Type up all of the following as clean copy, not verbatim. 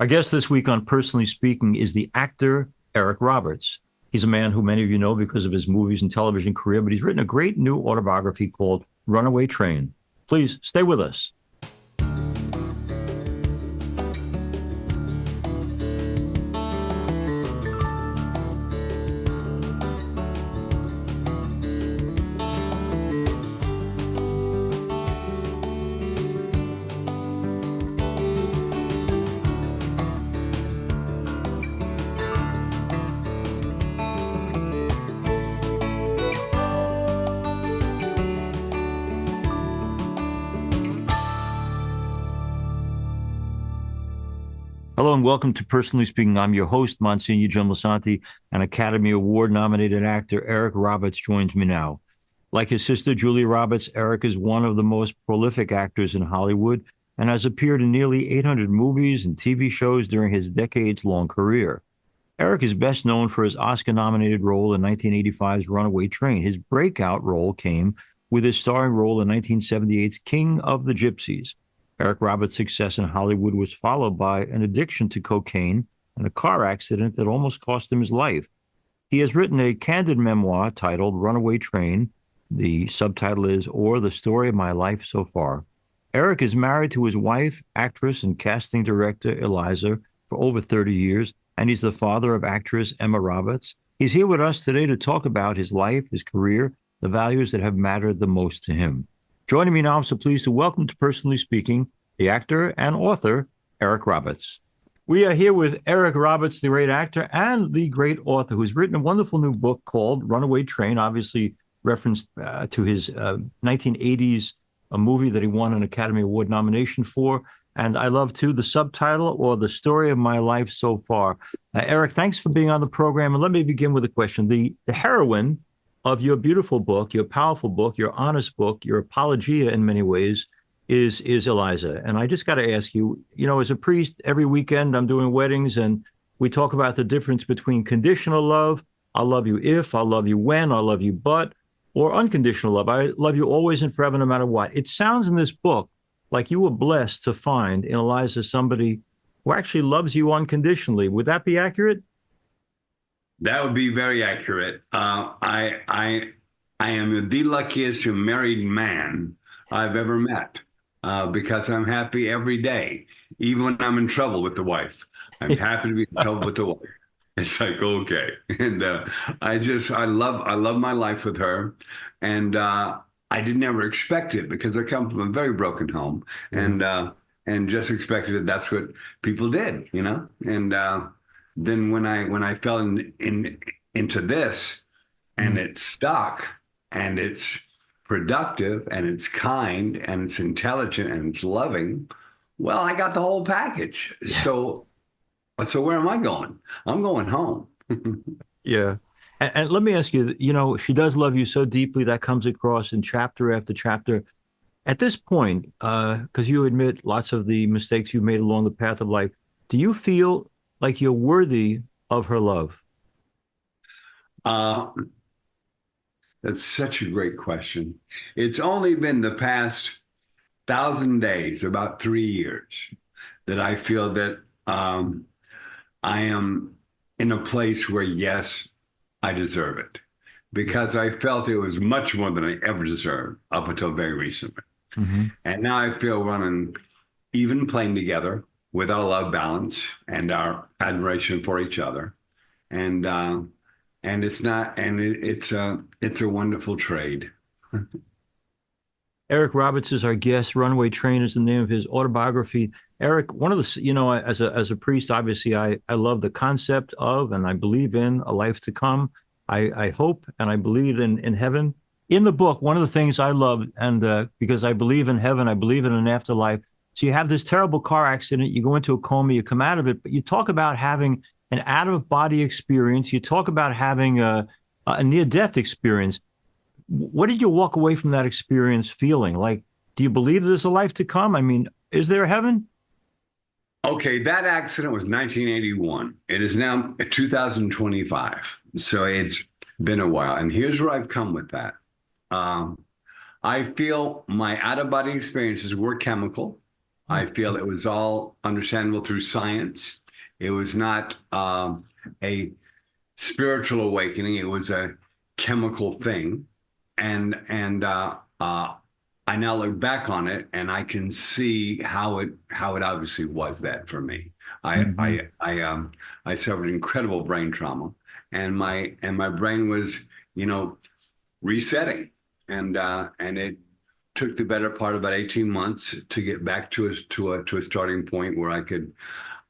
Our guest this week on Personally Speaking is the actor Eric Roberts. He's a man who many of you know because of his movies and television career, but he's written a great new autobiography called Runaway Train. Please stay with us. Hello and welcome to Personally Speaking. I'm your host, Monsignor Jim Lisante, and Academy Award nominated actor Eric Roberts joins me now. Like his sister, Julia Roberts, Eric is one of the most prolific actors in Hollywood and has appeared in nearly 800 movies and TV shows during his decades-long career. Eric is best known for his Oscar-nominated role in 1985's Runaway Train. His breakout role came with his starring role in 1978's King of the Gypsies. Eric Roberts' success in Hollywood was followed by an addiction to cocaine and a car accident that almost cost him his life. He has written a candid memoir titled Runaway Train. The subtitle is Or the Story of My Life So Far. Eric is married to his wife, actress and casting director Eliza, for over 30 years, and he's the father of actress Emma Roberts. He's here with us today to talk about his life, his career, the values that have mattered the most to him. Joining me now, I'm so pleased to welcome to Personally Speaking the actor and author, Eric Roberts. We are here with Eric Roberts, the great actor and the great author, who's written a wonderful new book called Runaway Train, obviously referenced to his 1980s a movie that he won an Academy Award nomination for. And I love, too, the subtitle, Or the Story of My Life So Far. Eric, thanks for being on the program. And let me begin with a question. The heroine of your beautiful book, your powerful book, your honest book, your apologia in many ways, is Eliza. And I just got to ask you, as a priest, every weekend I'm doing weddings and we talk about the difference between conditional love, I'll love you if, I'll love you when, I'll love you but, or unconditional love, I love you always and forever no matter what. It sounds in this book like you were blessed to find in Eliza somebody who actually loves you unconditionally. Would that be accurate? That would be very accurate. I am the luckiest married man I've ever met because I'm happy every day, even when I'm in trouble with the wife. I'm happy to be in trouble with the wife. It's like okay, and I love my life with her, and I didn't ever expect it because I come from a very broken home, Mhm. and just expected that that's what people did, and. Then when I fell into this and Mhm. it's stuck and it's productive and it's kind and it's intelligent and it's loving, well, I got the whole package. Yeah. So where am I going? I'm going home. Yeah. And let me ask you, she does love you so deeply that comes across in chapter after chapter. At this point, because you admit lots of the mistakes you've made along the path of life, do you feel like you're worthy of her love? Uh, that's such a great question. It's only been the past 1,000 days, about 3 years, that I feel that I am in a place where, yes, I deserve it because I felt it was much more than I ever deserved up until very recently. Hmm. And now I feel we're on an even plane together with our love balance and our admiration for each other. And it's not, and it's a wonderful trade. Eric Roberts is our guest. Runaway Train is the name of his autobiography. Eric, one of the, as a priest, obviously, I love the concept of and I believe in a life to come. I hope and I believe in heaven. In the book, one of the things I love, and because I believe in heaven, I believe in an afterlife. So you have this terrible car accident, you go into a coma, you come out of it, but you talk about having an out of body experience. You talk about having a near death experience. What did you walk away from that experience feeling? Like, do you believe there's a life to come? I mean, is there heaven? Okay, that accident was 1981. It is now 2025. So it's been a while. And here's where I've come with that. Um, I feel my out of body experiences were chemical. I feel it was all understandable through science. It was not a spiritual awakening. It was a chemical thing, and I now look back on it and I can see how it obviously was that for me. I Hmm. I I um I suffered incredible brain trauma, and my brain was, you know, resetting, and it took the better part of about 18 months to get back to a starting point where I could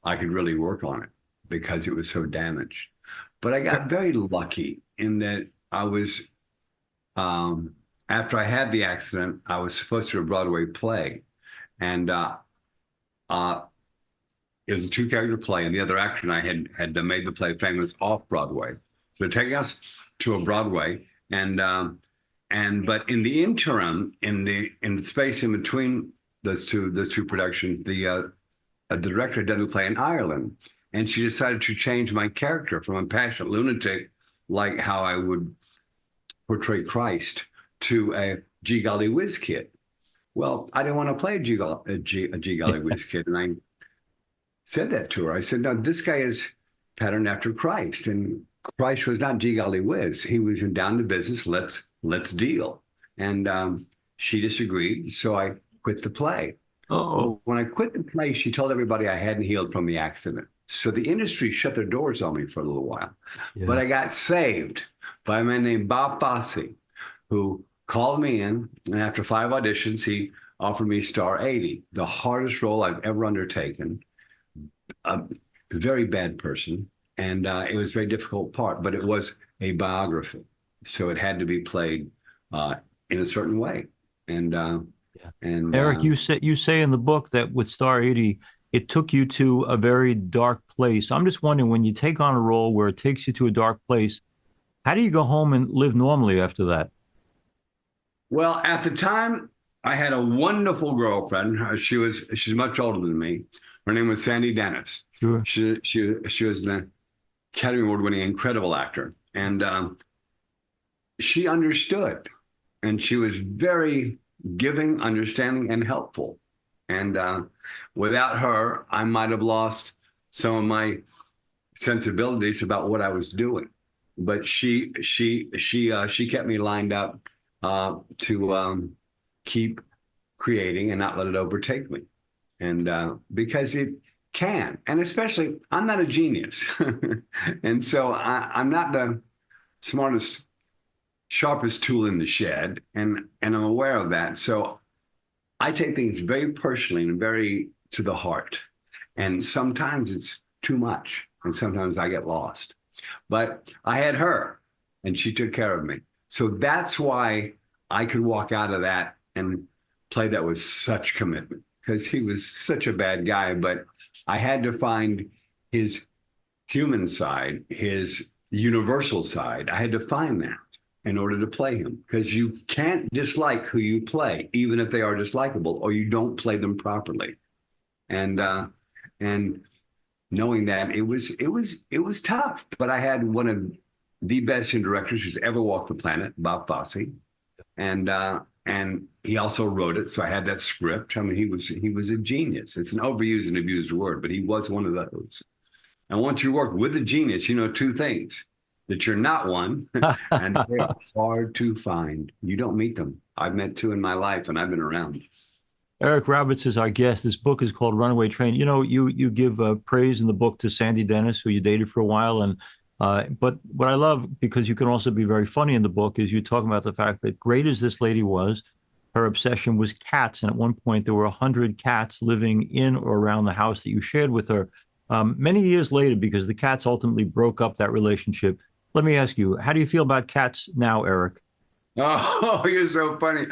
really work on it because it was so damaged. But I got very lucky in that I was, um, after I had the accident, I was supposed to do a Broadway play, and uh, it was a two-character play, and the other actor and I had made the play famous off Broadway. So they're taking us to a Broadway, and but in the interim, in the space in between those two productions, the director had done the play in Ireland, and she decided to change my character from a passionate lunatic, like how I would portray Christ, to a G golly whiz kid. Well, I didn't want to play a G golly whiz kid, and I said that to her. I said, "No, this guy is patterned after Christ, and Christ was not G golly whiz. He was down to business. Let's deal." And she disagreed, so I quit the play. Oh, Well, when I quit the play, she told everybody I hadn't healed from the accident. So the industry shut their doors on me for a little while. But yeah. I got saved by a man named Bob Fosse, who called me in. And after 5 auditions, he offered me star 80, the hardest role I've ever undertaken. A very bad person. And it was a very difficult part, but it was a biography. So it had to be played uh, in a certain way. And, uh, Yeah. and Eric, you say in the book that with Star 80, it took you to a very dark place. I'm just wondering, when you take on a role where it takes you to a dark place, how do you go home and live normally after that? Well, at the time, I had a wonderful girlfriend. She's much older than me. Her name was Sandy Dennis. Sure. She was an Academy Award winning incredible actor, and she understood, and she was very giving, understanding, and helpful. And without her, I might have lost some of my sensibilities about what I was doing. But she kept me lined up to keep creating and not let it overtake me. And because it can, and especially I'm not a genius, and so I'm not the smartest, sharpest tool in the shed, and I'm aware of that. So I take things very personally and very to the heart. And sometimes it's too much, and sometimes I get lost. But I had her, and she took care of me. So that's why I could walk out of that and play that with such commitment, because he was such a bad guy. But I had to find his human side, his universal side. I had to find that in order to play him, because you can't dislike who you play, even if they are dislikable, or you don't play them properly. And knowing that it was tough, but I had one of the best directors who's ever walked the planet, Bob Fosse, and he also wrote it, so I had that script. I mean, he was a genius. It's an overused and abused word, but he was one of those. And once you work with a genius, you know two things: that you're not one, and they're hard to find. You don't meet them. I've met two in my life, and I've been around. Eric Roberts is our guest. This book is called Runaway Train. You know, you give praise in the book to Sandy Dennis, who you dated for a while, and but what I love, because you can also be very funny in the book, is you talk about the fact that great as this lady was, her obsession was cats, and at one point there were 100 cats living in or around the house that you shared with her. Many years later, because the cats ultimately broke up that relationship. Let me ask you, how do you feel about cats now, Eric? Oh, you're so funny.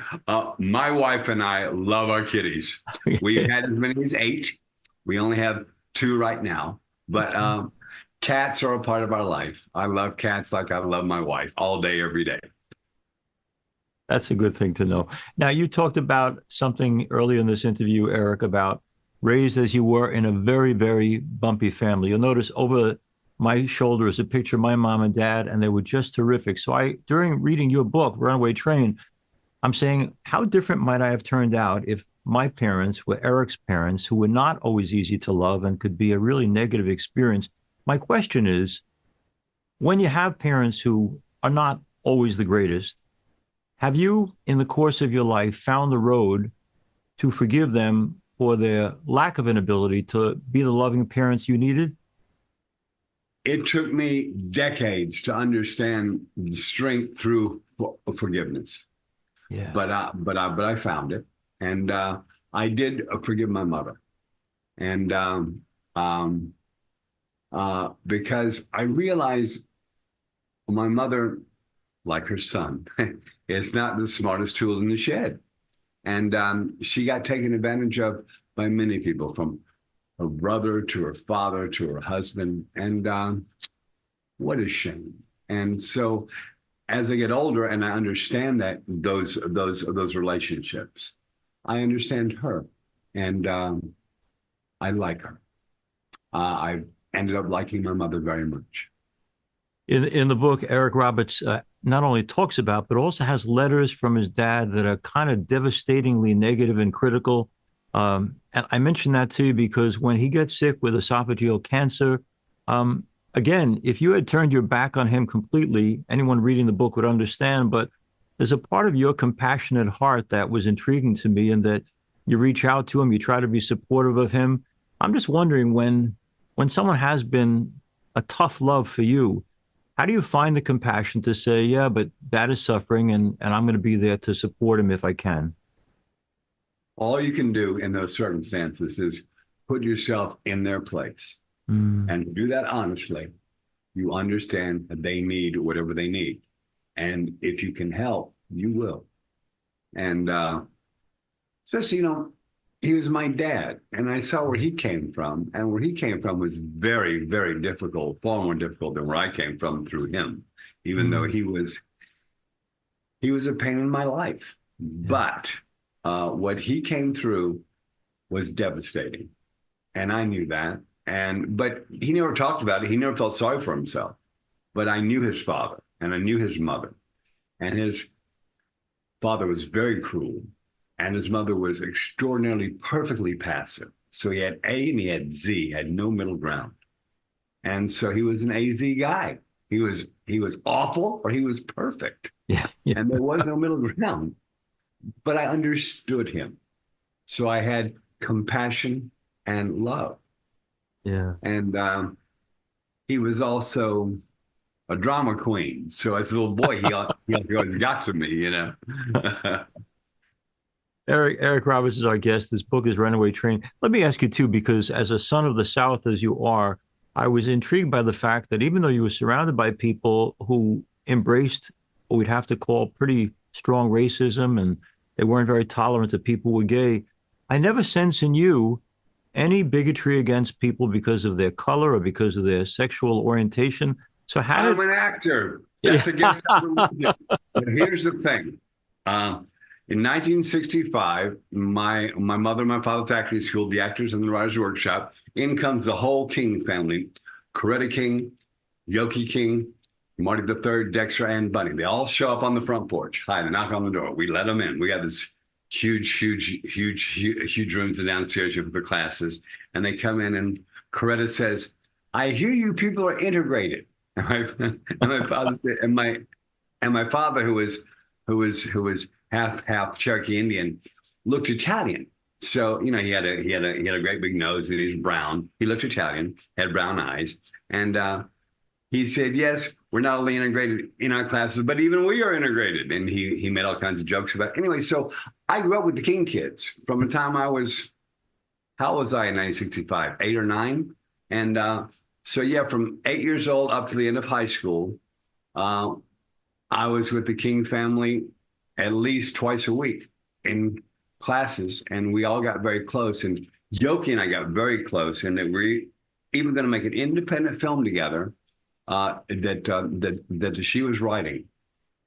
My wife and I love our kitties. We've had as many as 8. We only have 2 right now, but cats are a part of our life. I love cats like I love my wife, all day, every day. That's a good thing to know. Now, you talked about something earlier in this interview, Eric, about raised as you were in a very, very bumpy family. You'll notice over my shoulder is a picture of my mom and dad, and they were just terrific. So during reading your book, Runaway Train, I'm saying, how different might I have turned out if my parents were Eric's parents, who were not always easy to love and could be a really negative experience? My question is, when you have parents who are not always the greatest, have you, in the course of your life, found the road to forgive them for their lack of an ability to be the loving parents you needed? It took me decades to understand the strength through forgiveness, Yeah. but I found it, and I did forgive my mother, and um, because I realized my mother, like her son, is not the smartest tool in the shed, and she got taken advantage of by many people, from her brother to her father to her husband, and what a shame. And so as I get older and I understand that those relationships, I understand her, and I like her. I ended up liking my mother very much. In the book, Eric Roberts not only talks about, but also has letters from his dad that are kind of devastatingly negative and critical. And I mention that too because when he gets sick with esophageal cancer, um, again, if you had turned your back on him completely, anyone reading the book would understand. But there's a part of your compassionate heart that was intriguing to me, and that you reach out to him, you try to be supportive of him. I'm just wondering, when someone has been a tough love for you, how do you find the compassion to say, yeah, but that is suffering, and I'm going to be there to support him if I can? All you can do in those circumstances is put yourself in their place Mm, and do that honestly. You understand that they need whatever they need. And if you can help, you will. And especially, he was my dad, and I saw where he came from. And where he came from was very, very difficult, far more difficult than where I came from through him, even though mm, he was a pain in my life. yeah. But what he came through was devastating. And I knew that. But he never talked about it. He never felt sorry for himself. But I knew his father and I knew his mother. And his father was very cruel, and his mother was extraordinarily perfectly passive. So he had A and he had Z, had no middle ground. And so he was an AZ guy. He was awful or he was perfect. Yeah. Yeah. And there was no middle ground. But I understood him. So I had compassion and love. Yeah. And he was also a drama queen. So as a little boy, he always got to me. Eric Roberts is our guest. This book is Runaway Train. Let me ask you too, because as a son of the South as you are, I was intrigued by the fact that even though you were surrounded by people who embraced what we'd have to call pretty strong racism, and they weren't very tolerant of people who were gay, I never sense in you any bigotry against people because of their color or because of their sexual orientation. So how I'm did an actor. yeah. That's against our religion. But here's the thing. In 1965, my mother and my father's acting school, the Actors and the Writers Workshop, in comes the whole King family, Coretta King, Yoki King, Marty the Third, Dexter, and Bunny. They all show up on the front porch. Hi, they knock on the door. We let them in. We got this huge rooms downstairs for the classes. And they come in and Coretta says, I hear you people are integrated. And my father and my father, who was half Cherokee Indian, looked Italian. So he had a great big nose and he's brown. He looked Italian, had brown eyes, and he said, "Yes, we're not only integrated in our classes, but even we are integrated." And he made all kinds of jokes about it. Anyway, so I grew up with the King kids from the time I was, how was I in 1965? 8 or 9, and so yeah, from 8 years old up to the end of high school. Uh, I was with the King family at least twice a week in classes, and we all got very close. And Yoki and I got very close, and that we're even going to make an independent film together that she was writing,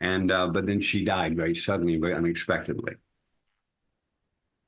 and but then she died very suddenly, very unexpectedly.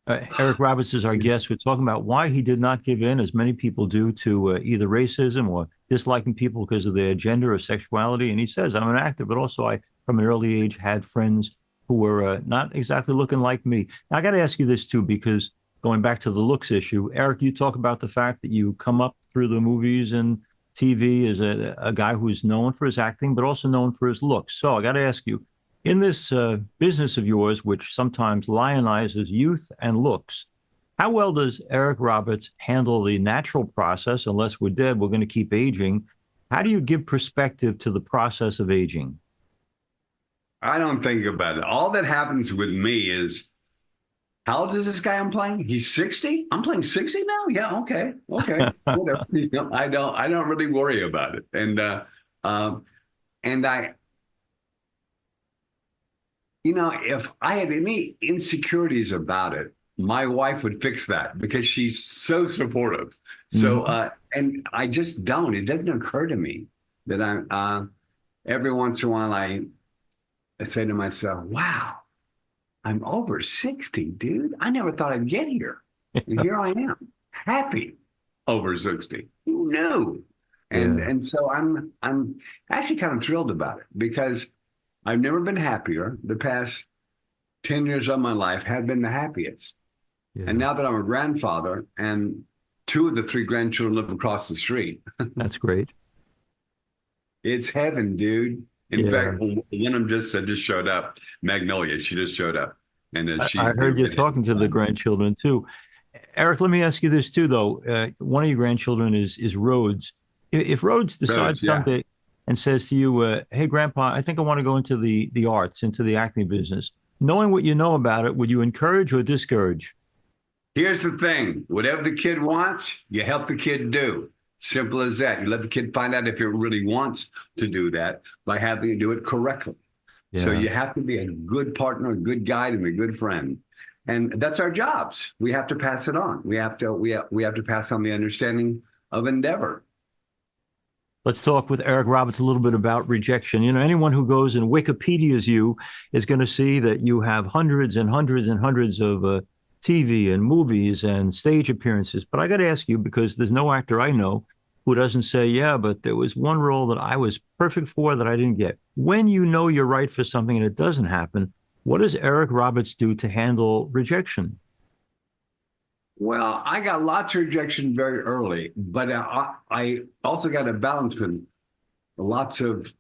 Eric Roberts is our guest. We're talking about why he did not give in, as many people do, to either racism or disliking people because of their gender or sexuality. And he says, I'm an actor, but also I, from an early age, had friends who were not exactly looking like me. Now, I got to ask you this too, because going back to the looks issue, Eric, you talk about the fact that you come up through the movies and TV as a guy who's known for his acting, but also known for his looks. So I got to ask you, in this business of yours, which sometimes lionizes youth and looks, how well does Eric Roberts handle the natural process? Unless we're dead, we're going to keep aging. How do you give perspective to the process of aging? I don't think about it. All that happens with me is, how old is this guy I'm playing? He's 60? I'm playing 60 now? Yeah, okay. Okay. Whatever. I don't really worry about it. Um and I if I had any insecurities about it, my wife would fix that because she's so supportive. So Mhm. and I just don't. It doesn't occur to me that I'm every once in a while I say to myself, wow, I'm over 60, dude. I never thought I'd get here. And here I am, happy over 60. Who knew? And Yeah, and so I'm actually kind of thrilled about it because I've never been happier. The past 10 years of my life have been the happiest. And yeah, now that I'm a grandfather and two of the three grandchildren live across the street, that's great. it's heaven, dude. In Yeah, fact, one of them just showed up. Magnolia, she just showed up, and I she's the heard you redheaded talking to the one. grandchildren too. Eric, let me ask you this too, though. One of your grandchildren is Rhodes. If Rhodes Rose, decides yeah. someday and says to you, "Hey, Grandpa, I think I want to go into the arts, into the acting business," knowing what you know about it, would you encourage or discourage? Here's the thing: whatever the kid wants, you help the kid do. Simple as that. You let the kid find out if it really wants to do that by having it do it correctly. So Yeah. you have to be a good partner, a good guide, and a good friend. And that's our jobs. We have to pass it on. We have to pass on the understanding of endeavor. Let's talk with Eric Roberts a little bit about rejection. You know, anyone who goes and Wikipedia's you is going to see that you have hundreds and hundreds and hundreds of TV and movies and stage appearances. But I got to ask you, because there's no actor I know who doesn't say, yeah, but there was one role that I was perfect for that I didn't get. When you know you're right for something and it doesn't happen, what does Eric Roberts do to handle rejection? Well, I got lots of rejection very early, but I also got a balance with lots of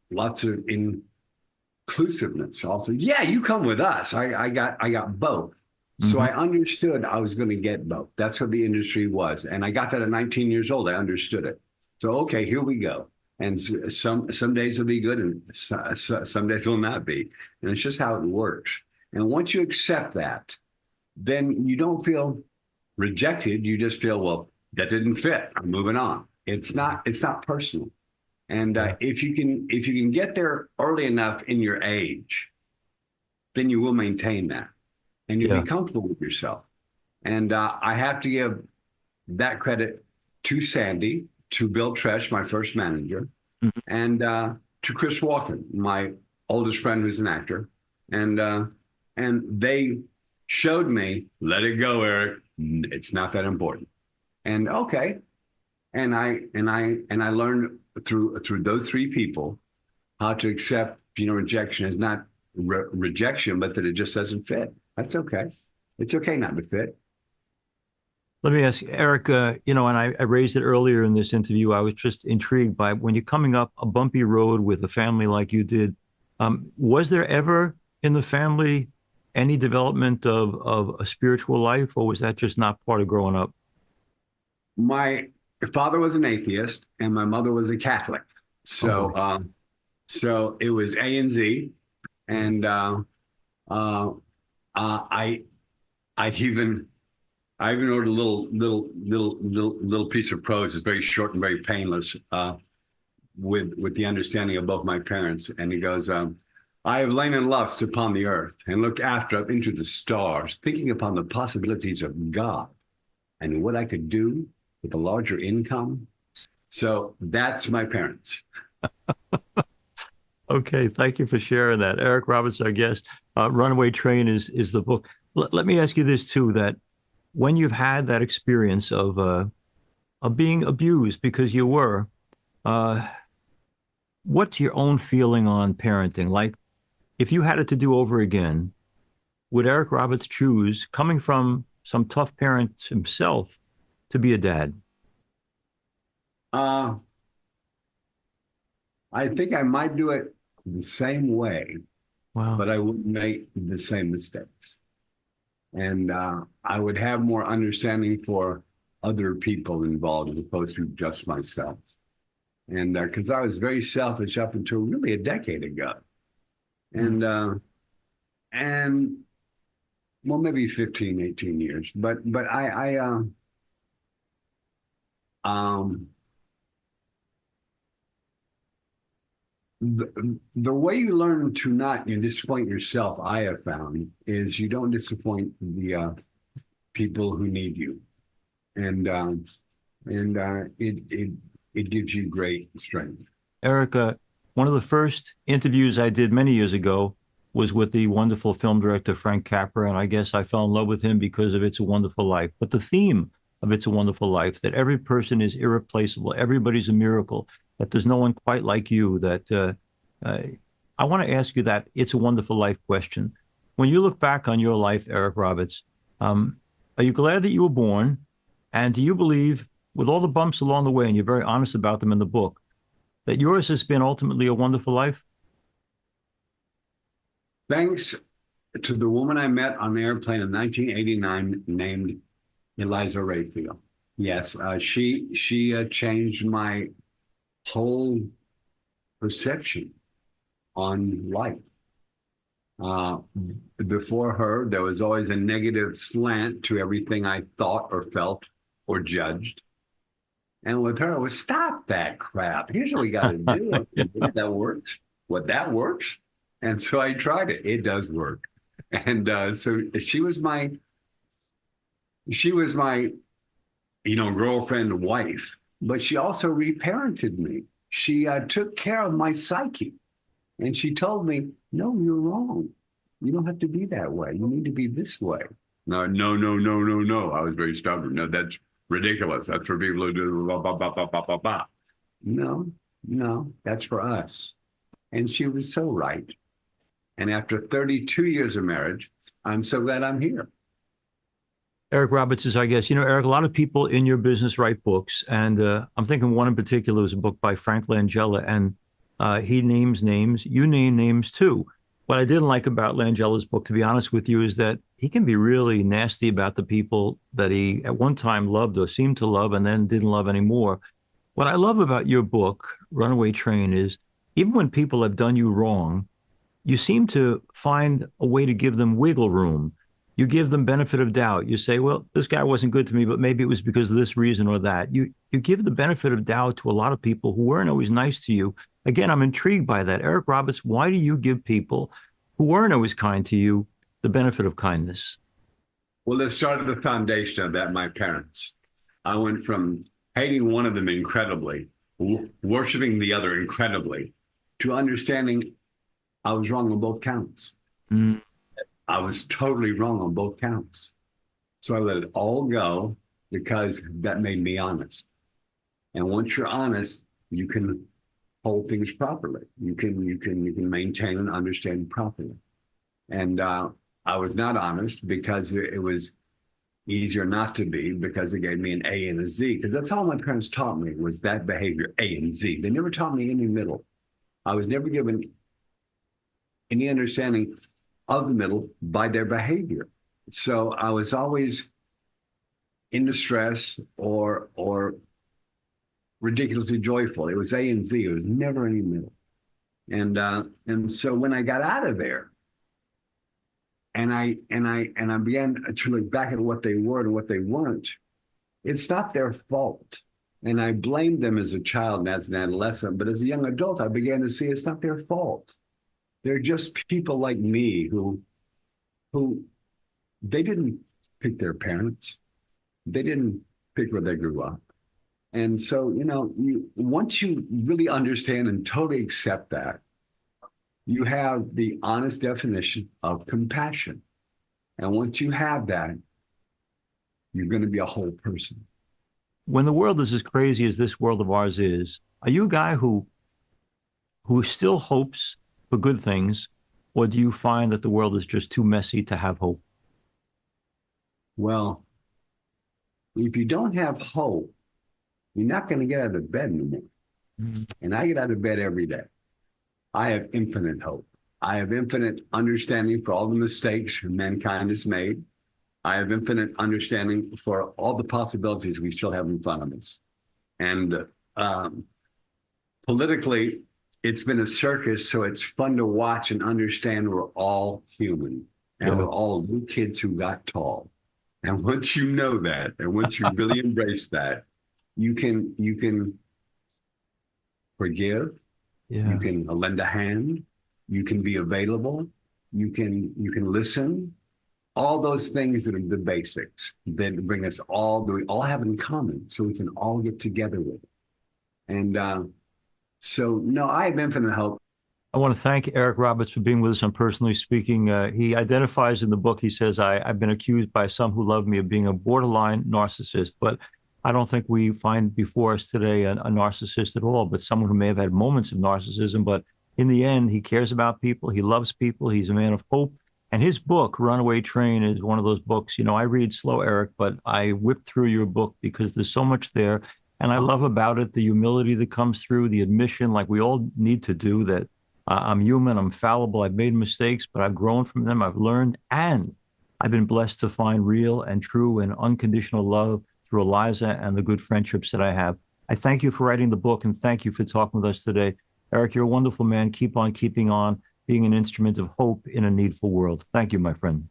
inclusiveness. Also, yeah, you come with us. I got both. So Hmm. I understood I was going to get both. That's what the industry was, and I got that at 19 years old. I understood it. So okay, here we go. And some days will be good, and some days will not be. And it's just how it works. And once you accept that, then you don't feel rejected. You just feel, well, that didn't fit. I'm moving on. It's not personal. And Yeah. if you can get there early enough in your age, then you will maintain that, and you'll be Yeah. comfortable with yourself. And I have to give that credit to Sandy, to Bill Tresh, my first manager, Mhm. and to Chris Walken, my oldest friend who's an actor, and they showed me, let it go, Eric. It's not that important. And okay, and I learned through those three people how to accept, rejection is not rejection, but that it just doesn't fit. That's okay. It's okay not to fit. Let me ask you, Eric, and I raised it earlier in this interview. I was just intrigued by when you're coming up a bumpy road with a family like you did. Was there ever in the family any development of a spiritual life, or was that just not part of growing up? My father was an atheist, and my mother was a Catholic. Oh boy. So it was A and Z, and uh, I I even I even wrote a little piece of prose. It's very short and very painless, with the understanding of both my parents. And he goes, I have lain in lust upon the earth and looked after up into the stars, thinking upon the possibilities of God and what I could do with a larger income. So that's my parents. Okay, thank you for sharing that. Eric Roberts, our guest. Runaway Train is the book. Let me ask you this too: that when you've had that experience of being abused because you were, uh, what's your own feeling on parenting? Like, if you had it to do over again, would Eric Roberts choose, coming from some tough parents himself, to be a dad? Uh, I think I might do it the same way, Wow. but I wouldn't make the same mistakes. And I would have more understanding for other people involved as opposed to just myself. And because I was very selfish up until really a decade ago. Mm. And well, maybe 15, 18 years. But um, the way you learn to not disappoint yourself, I have found, is you don't disappoint the people who need you, and it gives you great strength. Erica, one of the first interviews I did many years ago was with the wonderful film director Frank Capra, and I guess I fell in love with him because of It's a Wonderful Life. But the theme of It's a Wonderful Life, that every person is irreplaceable, everybody's a miracle, that there's no one quite like you, that uh, I want to ask you that It's a Wonderful Life question. When you look back on your life, Eric Roberts, um, are you glad that you were born? And do you believe, with all the bumps along the way, and you're very honest about them in the book, that yours has been ultimately a wonderful life? Thanks to the woman I met on the airplane in 1989 named Eliza Rayfield. Yes, she changed my whole perception on life. Uh, Before her, there was always a negative slant to everything I thought or felt or judged. And with her, it was stop that crap. Here's what we got to do. Yeah. That works. What that works. And so I tried it. It does work. And so she was my girlfriend, wife, but she also reparented me. She took care of my psyche. And she told me, no, you're wrong. You don't have to be that way. You need to be this way. No, no, no, no, no, no. I was very stubborn. No, that's ridiculous. That's for people who do blah, blah, blah, blah, blah, blah, blah. No, no, that's for us. And she was so right. And after 32 years of marriage, I'm so glad I'm here. Eric Roberts is, I guess, Eric, a lot of people in your business write books. And I'm thinking one in particular was a book by Frank Langella, and he names names. You name names too. What I didn't like about Langella's book, to be honest with you, is that he can be really nasty about the people that he at one time loved or seemed to love and then didn't love anymore. What I love about your book, Runaway Train, is even when people have done you wrong, you seem to find a way to give them wiggle room. You give them benefit of doubt. You say, well, this guy wasn't good to me, but maybe it was because of this reason or that. You give the benefit of doubt to a lot of people who weren't always nice to you. Again, I'm intrigued by that. Eric Roberts, why do you give people who weren't always kind to you the benefit of kindness? Well, let's start at the foundation of that, my parents. I went from hating one of them incredibly, worshiping the other incredibly, to understanding I was wrong on both counts. Mm. I was totally wrong on both counts. So I let it all go because that made me honest. And once you're honest, you can hold things properly. You can maintain and understand properly. And I was not honest because it was easier not to be, because it gave me an A and a Z. Because that's all my parents taught me, was that behavior, A and Z. They never taught me any middle. I was never given any understanding of the middle by their behavior. So I was always in distress or ridiculously joyful. It was A and Z. It was never any middle. And so when I got out of there, and I began to look back at what they were and what they weren't, it's not their fault. And I blamed them as a child and as an adolescent, but as a young adult, I began to see it's not their fault. They're just people like me who they didn't pick their parents. They didn't pick where they grew up. And so, once you really understand and totally accept that, you have the honest definition of compassion. And once you have that, you're going to be a whole person. When the world is as crazy as this world of ours is, are you a guy who still hopes for good things, or do you find that the world is just too messy to have hope? Well, if you don't have hope, you're not going to get out of bed anymore. And I get out of bed every day. I have infinite hope. I have infinite understanding for all the mistakes mankind has made. I have infinite understanding for all the possibilities we still have in front of us. And politically, it's been a circus, so it's fun to watch and understand we're all human. And we're all little kids who got tall. And once you know that, and once you really embrace that, you can forgive, you can lend a hand, you can be available, you can listen. All those things that are the basics that bring us all, that we all have in common, so we can all get together with it. And so, no, I have infinite hope. I want to thank Eric Roberts for being with us on Personally Speaking. He identifies in the book, he says, I've been accused by some who love me of being a borderline narcissist, but I don't think we find before us today a narcissist at all, but someone who may have had moments of narcissism. But in the end, he cares about people. He loves people. He's a man of hope. And his book, Runaway Train, is one of those books. You know, I read slow, Eric, but I whip through your book because there's so much there. And I love about it the humility that comes through, the admission, like we all need to do, that I'm human, I'm fallible, I've made mistakes, but I've grown from them, I've learned, and I've been blessed to find real and true and unconditional love through Eliza and the good friendships that I have. I thank you for writing the book, and thank you for talking with us today. Eric, you're a wonderful man. Keep on keeping on, being an instrument of hope in a needful world. Thank you, my friend.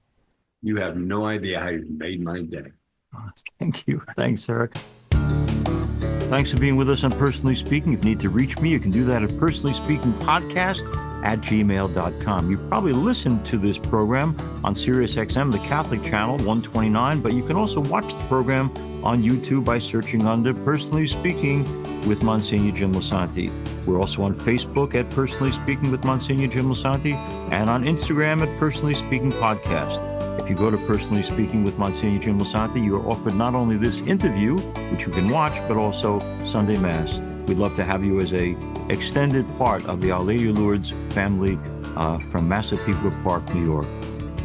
You have no idea how you made my day. Thank you. Thanks, Eric. Thanks for being with us on Personally Speaking. If you need to reach me, you can do that at personallyspeakingpodcast@gmail.com. You probably listened to this program on SiriusXM, the Catholic channel, 129, but you can also watch the program on YouTube by searching under Personally Speaking with Monsignor Jim Lisante. We're also on Facebook at Personally Speaking with Monsignor Jim Lisante and on Instagram at Personally Speaking Podcast. If you go to Personally Speaking with Monsignor Jim Lisante, you are offered not only this interview, which you can watch, but also Sunday Mass. We'd love to have you as a extended part of the Our Lady of Lourdes family from Massapequa Park, New York.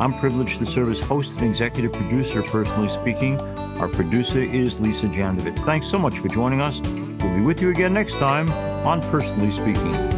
I'm privileged to serve as host and executive producer of Personally Speaking. Our producer is Lisa Janovitz. Thanks so much for joining us. We'll be with you again next time on Personally Speaking.